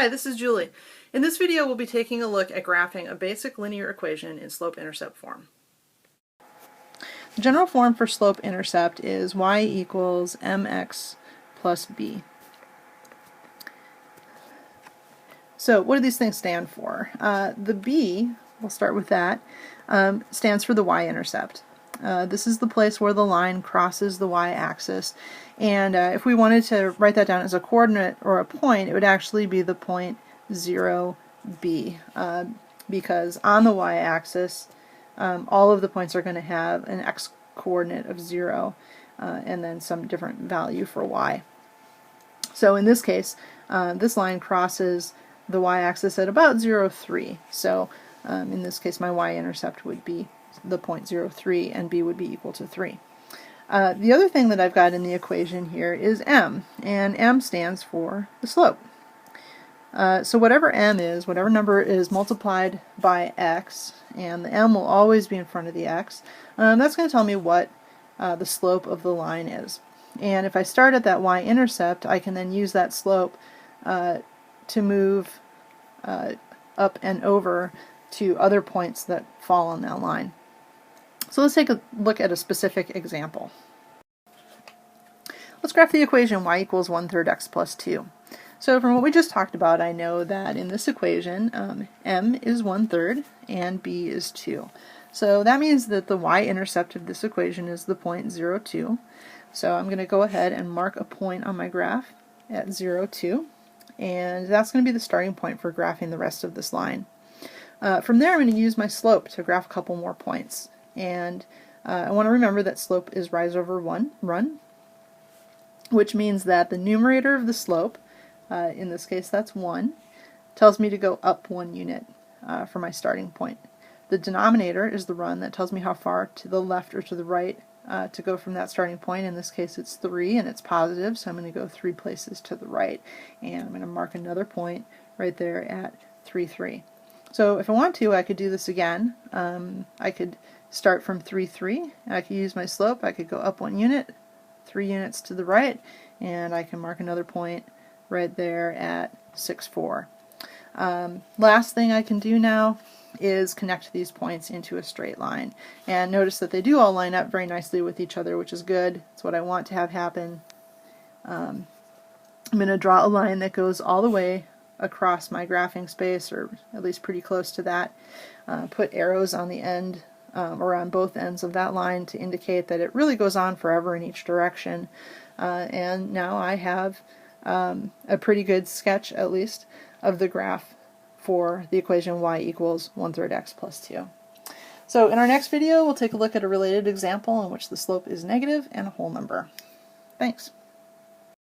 Hi, this is Julie. In this video, we'll be taking a look at graphing a basic linear equation in slope-intercept form. The general form for slope-intercept is y equals mx plus b. So what do these things stand for? The b, we'll start with that, stands for the y-intercept. This is the place where the line crosses the y-axis, and if we wanted to write that down as a coordinate or a point, it would actually be the point 0b, because on the y-axis all of the points are going to have an x-coordinate of 0 and then some different value for y. So in this case, this line crosses the y-axis at about 0, 3. So in this case my y-intercept would be the point 0, 3, and b would be equal to 3. The other thing that I've got in the equation here is m, and m stands for the slope. So whatever m is, whatever number is multiplied by x, and the m will always be in front of the x, that's going to tell me what the slope of the line is. And if I start at that y-intercept, I can then use that slope to move up and over to other points that fall on that line. So let's take a look at a specific example. Let's graph the equation y equals 1/3 x plus 2. So from what we just talked about, I know that in this equation m is 1/3 and b is 2. So that means that the y-intercept of this equation is the point 0, 2. So I'm going to go ahead and mark a point on my graph at 0, 2, and that's going to be the starting point for graphing the rest of this line. From there I'm going to use my slope to graph a couple more points. And I want to remember that slope is rise over run, which means that the numerator of the slope, in this case that's 1, tells me to go up 1 unit for my starting point. The denominator is the run that tells me how far to the left or to the right to go from that starting point. In this case it's 3 and it's positive, so I'm going to go 3 places to the right, and I'm going to mark another point right there at 3, 3. So if I want to, I could do this again. I could start from 3, 3. I could use my slope. I could go up 1 unit, 3 units to the right, and I can mark another point right there at 6, 4. Last thing I can do now is connect these points into a straight line. And notice that they do all line up very nicely with each other, which is good. It's what I want to have happen. I'm going to draw a line that goes all the way across my graphing space, or at least pretty close to that. Put arrows on the end or on both ends of that line to indicate that it really goes on forever in each direction. And now I have a pretty good sketch, at least, of the graph for the equation y equals 1/3 x plus 2. So in our next video we'll take a look at a related example in which the slope is negative and a whole number. Thanks.